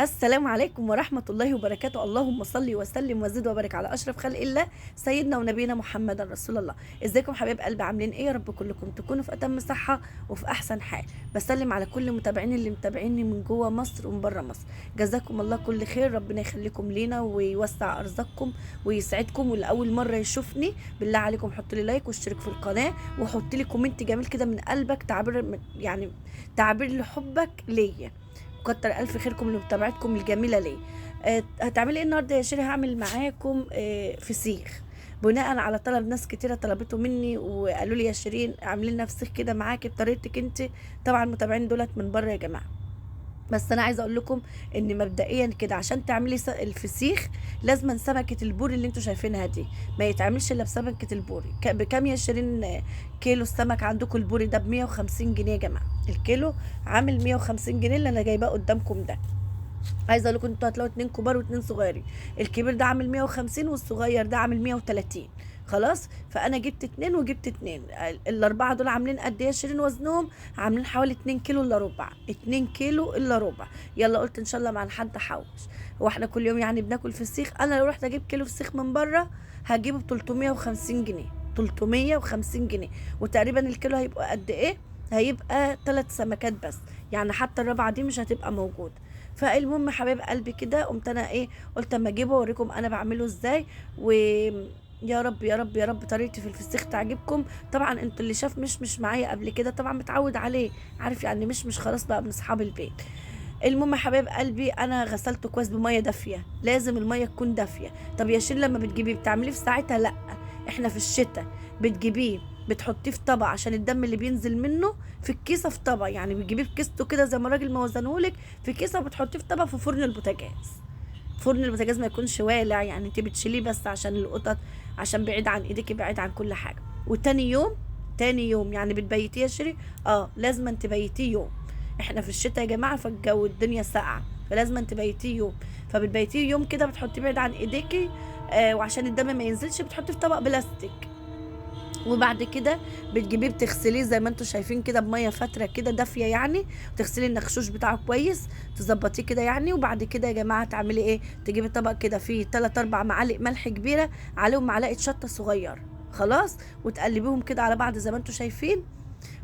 السلام عليكم ورحمة الله وبركاته. اللهم صل وسلم وزد وبارك على أشرف خلق الله سيدنا ونبينا محمد رسول الله. ازيكم حبايب قلبي؟ عاملين ايه؟ يا رب كلكم تكونوا في أتم صحة وفي أحسن حال. بسلم على كل متابعين اللي متابعيني من جوه مصر ومن بره مصر. جزاكم الله كل خير، ربنا يخليكم لينا ويوسع أرزاقكم ويسعدكم. واللي أول مرة يشوفني بالله عليكم حط لي لايك واشترك في القناة وحط لي كومنت جميل كده من قلبك، تعبير يعني تعبير لحبك ليا. كتر الف خيركم لمتابعتكم الجميله ليه. هتعملي ايه النهارده يا شيري؟ هعمل معاكم فسيخ بناء على طلب ناس كتيره طلبته مني وقالوا لي يا شيرين اعملي لنا فسيخ كده معاكي بطريقتك انت. طبعا المتابعين دولت من بره يا جماعه، بس انا عايزه اقول لكم ان مبدئيا كده عشان تعملي الفسيخ لازم سمكه البوري اللي انتوا شايفينها دي ما يتعملش الا بسمكه البوري. بكام يا شيرين كيلو السمك عندكم؟ البوري ده ب 150 جنيه يا جماعه، الكيلو عامل 150 جنيه اللي انا جايباه قدامكم ده. عايزه اقول لكم انتوا هتلاقوا اتنين كبار واتنين صغيرين، الكبير ده عامل 150 والصغير ده عامل 130. خلاص، فانا جبت اتنين وجبت اتنين. الاربعه دول عاملين قد ايه 20 وزنهم؟ عاملين حوالي 2 كيلو الا ربع، 2 كيلو الا ربع. يلا قلت ان شاء الله مع حد حوش. هو احنا كل يوم يعني بناكل فسيخ؟ انا لو رحت اجيب كيلو فسيخ من بره هجيبه ب 350 جنيه، 350 جنيه. وتقريبا الكيلو هيبقى قد ايه؟ هيبقى 3 سمكات بس، يعني حتى الرابعه دي مش هتبقى موجوده. فالمهم حبايب قلبي كده قمت انا ايه، قلت اما اجيبه اوريكم انا بعمله ازاي. و يا رب يا رب يا رب طريقتي في الفسيخ تعجبكم. طبعا انتوا اللي شاف مش معايا قبل كده طبعا متعود عليه، عارف يعني مش خلاص بقى من اصحاب البيت. المهم يا حبايب قلبي انا غسلته كويس بميه دافيه، لازم الميه تكون دافيه. طب يا شير لما بتجيبيه بتعمليه في ساعتها؟ لا، احنا في الشتاء بتجيبيه بتحطيه في طبق عشان الدم اللي بينزل منه في الكيسه في طبق، يعني بتجيبيه في كيسته كده زي ما الراجل ما وزنهولك في كيسه وبتحطيه في طبق في فرن البوتاجاز. فرن البوتاجاز ما يكونش والع، يعني انت بتشيليه بس عشان القطط، عشان بعيد عن ايديكي بعيد عن كل حاجه. وتاني يوم، تاني يوم يعني بتبيتيه يا شيري؟ اه لازم تبيتيه يوم. احنا في الشتاء يا جماعه فالجو الدنيا ساقعه، فلازم تبيتيه يوم. فبتبيتيه يوم كده بتحطيه بعيد عن ايديكي، وعشان الدم ما ينزلش بتحطيه في طبق بلاستيك. وبعد كده بتجيبيه بتغسليه زي ما انتوا شايفين كده بميه فتره كده دافيه يعني، تغسلي النخشوش بتاعه كويس تظبطيه كده يعني. وبعد كده يا جماعه تعملي ايه؟ تجيبي طبق كده فيه 3 4 معالق ملح كبيره، عليهم معلقه شطه صغيره. خلاص، وتقلبيهم كده على بعض زي ما انتوا شايفين.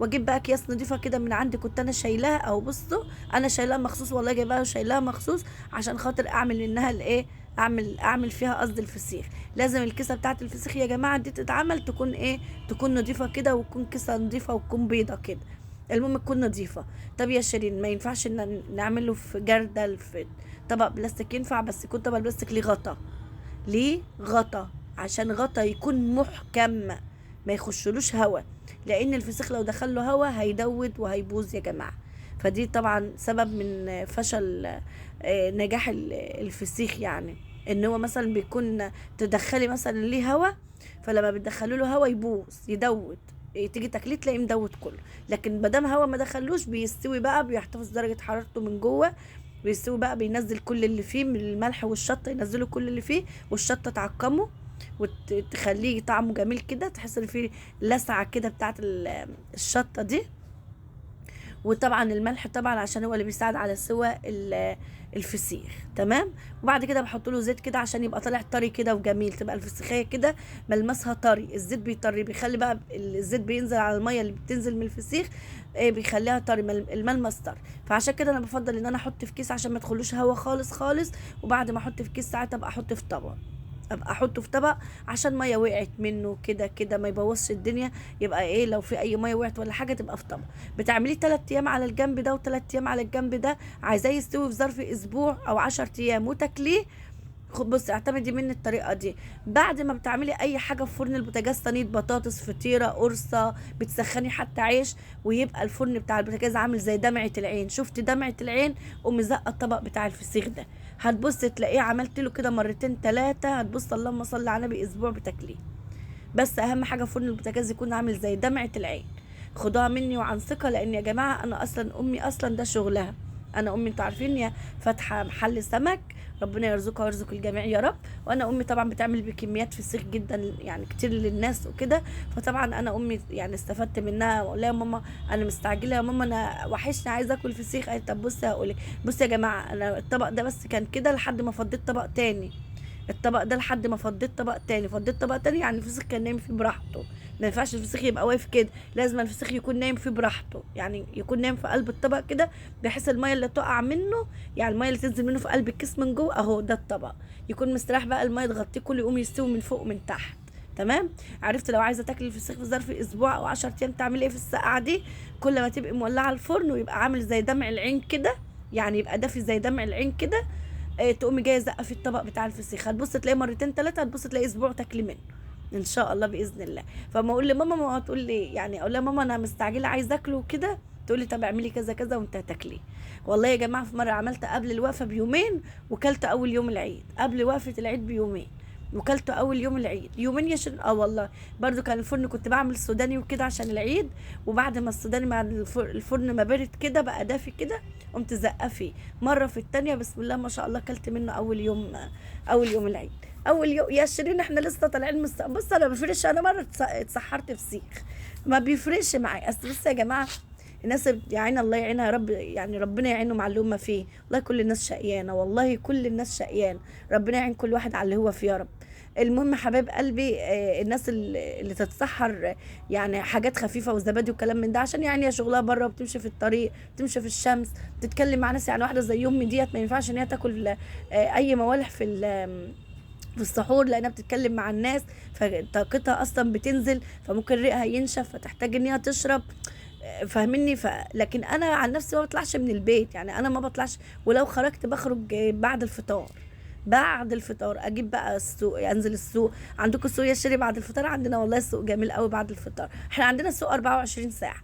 واجيب بقى اكياس نضيفه كده من عندي كنت انا شايلاها، او بصوا انا شايلاها مخصوص والله، جايباها وشايلاها مخصوص عشان خاطر اعمل منها الايه، اعمل فيها قصد الفسيخ. لازم الكيسه بتاعت الفسيخ يا جماعه دي تتعمل تكون ايه، تكون نضيفه كده وتكون كيسه نضيفه وتكون بيضه كده. المهم تكون نضيفه. طب يا شيرين ما ينفعش ان نعمله في جردل في طبق بلاستيك؟ ينفع بس يكون طبق البلاستيك ليه غطا، ليه غطا عشان غطا يكون محكم ما يخشلوش هوا، لان الفسيخ لو دخله هوا هيدود وهيبوظ يا جماعه. فدي طبعا سبب من فشل نجاح الفسيخ، يعني ان هو مثلا بيكون تدخلي مثلا ليه هوا، فلما بتدخلوا له هوا يبوظ يدود، تيجي تاكليه تلاقيه مدود كله. لكن ما دام هوا ما دخلوش بيستوي بقى، بيحتفظ درجه حرارته من جوه، بيستوي بقى، بينزل كل اللي فيه من الملح والشطه، ينزلوا كل اللي فيه والشطه تعقمه وتخليه طعمه جميل كده، تحس ان فيه لسعه كده بتاعت الشطه دي. وطبعا الملح طبعا عشان هو اللي بيساعد على سوى الفسيخ. تمام. وبعد كده بحط له زيت كده عشان يبقى طالع طري كده وجميل، تبقى الفسيخيه كده ملمسها طري. الزيت بيطري، بيخلي بقى الزيت بينزل على الميه اللي بتنزل من الفسيخ، بيخليها طري، الملمس طري. فعشان كده انا بفضل ان انا احط في كيس عشان ما تدخلوش هوا خالص خالص. وبعد ما احط في كيس ساعتها ابقى احط في طبق، ابقى احطه في طبق عشان ميه وقعت منه كده كده ما يبوظش الدنيا. يبقى ايه لو في اي ميه وقعت ولا حاجه تبقى في طبق. بتعمليه 3 ايام على الجنب ده و3 ايام على الجنب ده، عايزاه يستوي في ظرف اسبوع او 10 ايام وتاكليه. بصي اعتمدي مني الطريقه دي. بعد ما بتعملي اي حاجه في فرن البوتاجاز، صينيه بطاطس، فطيره، قرصه، بتسخني حتى عيش، ويبقى الفرن بتاع البوتاجاز عامل زي دمعه العين، شفتي دمعه العين؟ قومي زقه الطبق بتاع الفسيخ ده، هتبص تلاقيه عملت له كده مرتين 3، هتبص اللهم صل على النبي اسبوع بتاكليه. بس اهم حاجه فرن البوتاجاز يكون عامل زي دمعه العين. خدوها مني وعن ثقه، لان يا جماعه انا اصلا امي اصلا ده شغلها، انا امي انتوا عارفين يا فاتحه محل سمك، ربنا يرزقها ويرزق الجميع يا رب. وانا امي طبعا بتعمل بكميات فسيخ جدا يعني كتير للناس وكده. فطبعا انا امي يعني استفدت منها، واقول لها يا ماما انا مستعجله، يا ماما انا وحشني عايزه اكل فسيخ. قالت طب بصي هقول لك، بصي يا جماعه انا الطبق ده بس كان كده لحد ما فضيت طبق تاني، الطبق ده لحد ما فضيت طبق تاني، فضيت طبق تاني يعني الفسيخ كان نايم فيه براحته. ما ينفعش الفسيخ يبقى واقف كده، لازم الفسيخ يكون نايم فيه براحته، يعني يكون نايم في قلب الطبق كده، بحيث الميه اللي تقع منه يعني الميه اللي تنزل منه في قلب الكيس من جوه اهو ده الطبق، يكون مستريح بقى الميه تغطيه كله، يقوم يستوي من فوق ومن تحت. تمام. عرفت لو عايزه تاكلي الفسيخ في ظرف اسبوع او 10 ايام تعملي ايه في السقعه دي؟ كل ما تبقي مولعه الفرن ويبقى عامل زي دمع العين كده، يعني يبقى دافي زي دمع العين كده، تقومي جايه زقه في الطبق بتاع الفسيخ، هتبص تلاقيه مرتين ثلاثه، هتبص تلاقي اسبوع تاكلي منه ان شاء الله باذن الله. فما اقول لماما، ما تقول لي يعني اقول لها ماما انا مستعجله عايزه اكله وكده، تقول لي طب اعملي كذا كذا وانت هتاكليه. والله يا جماعه في مره عملت قبل الوقفه بيومين، وكلت اول يوم العيد قبل وقفه العيد بيومين، وكلته اول يوم العيد يومين يا شيرين. اه والله برضو كان الفرن كنت بعمل سوداني وكده عشان العيد، وبعد ما السوداني مع الفرن ما برد كده بقى دافي كده، قمت زقه فيه مره في التانية، بسم الله ما شاء الله كلت منه اول يوم العيد. اول يوم يا شيرين احنا لسه طالعين بص انا ما بفرقش، انا مره اتسحرت فسيخ ما بيفرقش معايا. اصل بص يا جماعه الناس يعني الله يعينها يا رب، يعني ربنا يعينهم على اللي هم فيه، والله كل الناس شقيانه، والله كل الناس شقيانه، ربنا يعين كل واحد على اللي هو فيه يا رب. المهم حبايب قلبي الناس اللي تتسحر يعني حاجات خفيفه وزبادي وكلام من ده، عشان يعني هي شغلها بره وبتمشي في الطريق، بتمشي في الشمس، بتتكلم مع ناس، يعني واحده زي امي ديت ما ينفعش ان هي تاكل اي موالح في السحور، لانها بتتكلم مع الناس فطاقتها اصلا بتنزل، فممكن ريقها ينشف فتحتاج ان هي تشرب، فاهمني. لكن انا عن نفسي ما بطلعش من البيت، يعني انا ما بطلعش، ولو خرجت بخرج بعد الفطار، بعد الفطار اجيب بقى السوق، انزل السوق. عندكم السوق يشتري بعد الفطار؟ عندنا والله السوق جميل قوي بعد الفطار، احنا عندنا السوق 24 ساعه،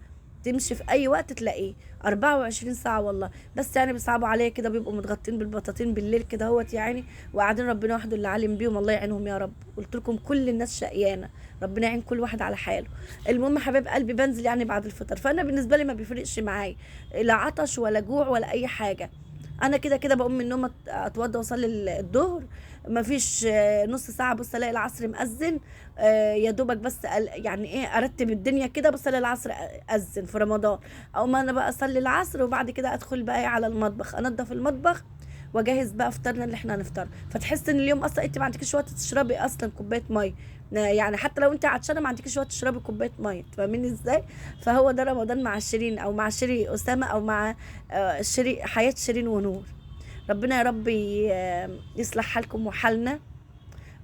تمشي في اي وقت تلاقيه 24 ساعه والله. بس يعني بيصعبوا عليا كده، بيبقوا متغطين بالبطاطين بالليل كده اهوت يعني، وقاعدين ربنا وحده اللي عالم بيهم، الله يعينهم يا رب. قلت لكم كل الناس شقيانه، ربنا يعين كل واحد على حاله. المهم حبايب قلبي بنزل يعني بعد الفطر، فانا بالنسبه لي ما بيفرقش معايا لا عطش ولا جوع ولا اي حاجه، انا كده كده بقوم من النوم اتوضى واصلي الظهر، ما فيش نص ساعه بص الاقي العصر مأذن، يا دوبك بس يعني ايه ارتب الدنيا كده، بص الاقي العصر اذن في رمضان، او ما انا بقى اصلي العصر وبعد كده ادخل بقى على المطبخ، انضف المطبخ واجهز بقى فطارنا اللي احنا هنفطر. فتحس ان اليوم اصلا انت ما عندكيش وقت تشربي اصلا كوبايه ميه، يعني حتى لو انت عطشانه ما عندكيش وقت تشربي كوبايه ميه، فاهميني ازاي؟ فهو ده رمضان مع شيرين، او مع شيري اسامه، او مع شيري حياه شيرين ونور. ربنا يا رب يصلح حالكم وحالنا.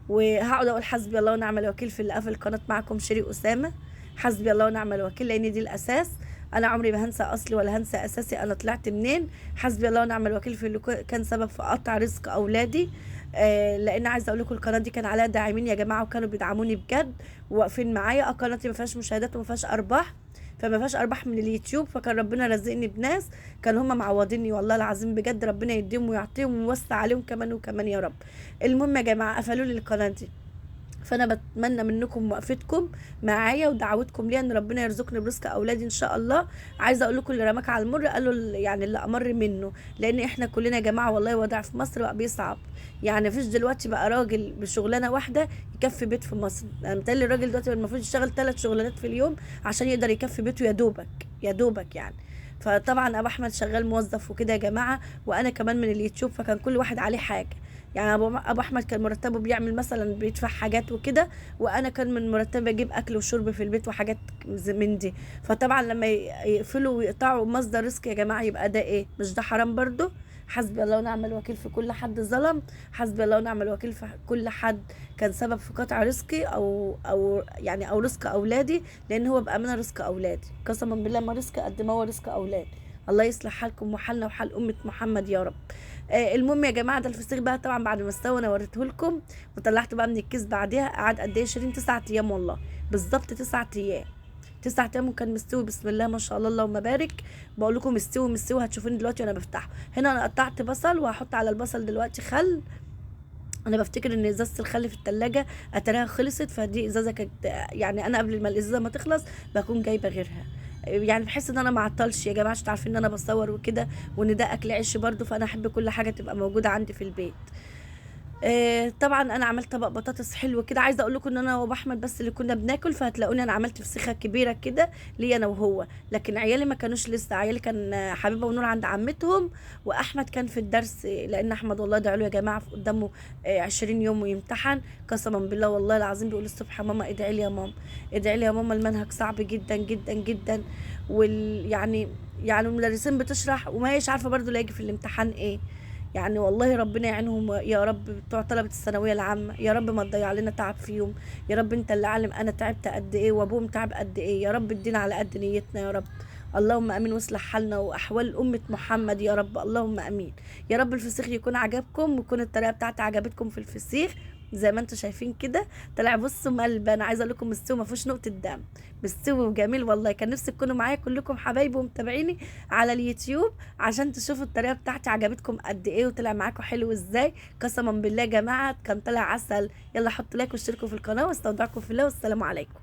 وهقعد اقول حسبي الله ونعم الوكيل في اللي قفل القناه معكم شيري اسامه، حسبي الله ونعم الوكيل، لان دي الاساس، انا عمري ما هنسى اصلي ولا هنسى اساسي انا طلعت منين. حسبي الله ونعم الوكيل في اللي كان سبب في قطع رزق اولادي، لان عايزه اقول لكم القناه دي كان عليها داعمين يا جماعه، وكانوا بيدعموني بجد وواقفين معايا. قناتي ما فيهاش مشاهدات وما فيهاش ارباح، فما فيهاش ارباح من اليوتيوب، فكان ربنا رزقني بناس كانوا هم معوضيني والله العظيم بجد، ربنا يديهم ويعطيهم ويوسع عليهم كمان وكمان يا رب. المهم يا جماعه قفلوا لي القناه دي، فانا بتمنى منكم وقفتكم معايا ودعوتكم ليا ان ربنا يرزقني برزق اولادي ان شاء الله. عايزه اقول لكم اللي رماك على المر قالوا يعني اللي امر منه، لان احنا كلنا يا جماعه والله وضع في مصر بقى بيصعب، يعني مفيش دلوقتي بقى راجل بشغلانه واحده يكفي بيت في مصر، انا متهيألي الراجل دلوقتي المفروض يشتغل 3 شغلانات في اليوم عشان يقدر يكفي بيته يا دوبك يا دوبك يعني. فطبعا ابو احمد شغال موظف وكده يا جماعه، وانا كمان من اليوتيوب، فكان كل واحد عليه حاجه، يعني ابو احمد كان مرتبه بيعمل مثلا بيدفع حاجات وكده، وانا كان من مرتبه اجيب اكل وشرب في البيت وحاجات من دي. فطبعا لما يقفلوا ويقطعوا مصدر رزق يا جماعه يبقى ده ايه؟ مش ده حرام برضو؟ حسبي الله ونعم الوكيل في كل حد ظلم، حسبي الله ونعم الوكيل في كل حد كان سبب في قطع رزقي او يعني او رزق اولادي، لان هو بامانه رزق اولادي قسما بالله ما رزق قد ما هو رزق اولادي. الله يصلح حالكم وحالنا وحال امه محمد يا رب. المهم يا جماعه ده الفسيخ بقى طبعا بعد ما استوى انا وريته لكم وطلعته بقى من الكيس بعديها، قعد قد ايه 20 9 ايام والله بالظبط 9 ايام، 9 ايام وكان مستوي بسم الله ما شاء الله اللهم بارك. بقول لكم مستوي مستوي، هتشوفوني دلوقتي وانا بفتحه. هنا انا قطعت بصل وهحط على البصل دلوقتي خل، انا بفتكر ان ازازه الخل في التلاجة اتراها خلصت، فدي ازازه كانت يعني انا قبل ما الازازه ما تخلص بكون جايبه غيرها. يعني بحس ان انا ما اعطلش يا جماعه، عشان عارفين ان انا بصور وكده، وان ده اكل عيش برضو، فانا احب كل حاجه تبقى موجوده عندي في البيت. طبعا انا عملت طبق بطاطس حلو كده. عايزه اقول لكم ان انا وابو احمد بس اللي كنا بناكل، فهتلاقوني انا عملت فسيخه كبيره كده ليا انا وهو، لكن عيالي ما كانوش لسه. عيالي كان حبيبه ونور عند عمتهم، واحمد كان في الدرس، لان احمد والله ادعوا له يا جماعه، قدامه 20 يوم ويمتحن. قسما بالله والله العظيم بيقول الصبح: ماما ادعي لي يا ماما، ادعي لي يا ماما، المنهج صعب جدا جدا جدا. يعني المدرسين بتشرح وما هيش عارفه برضو لا يجي في الامتحان ايه. يعني والله ربنا يعينهم يا رب، بتوع طلبة الثانوية العامة، يا رب ما تضيع لنا تعب فيهم. يا رب انت اللي عالم انا تعبت قد ايه وابوهم تعب قد ايه. يا رب ادينا على قد نيتنا يا رب. اللهم امين، واصلح حالنا واحوال امة محمد يا رب، اللهم امين. يا رب الفسيخ يكون عجبكم، ويكون الطريقة بتاعتي عجبتكم في الفسيخ. زي ما انتم شايفين كده طلع بصوا ملبن. انا عايزه اقول لكم مستوي ما فيهوش نقطه دم، مستوي وجميل والله. كان نفسي تكونوا معايا كلكم حبايبي ومتابعيني على اليوتيوب، عشان تشوفوا الطريقه بتاعتي عجبتكم قد ايه وطلع معاكم حلو ازاي. قسما بالله يا جماعه كان طلع عسل. يلا حطوا لايك واشتركوا في القناه، واستودعكم في الله، والسلام عليكم.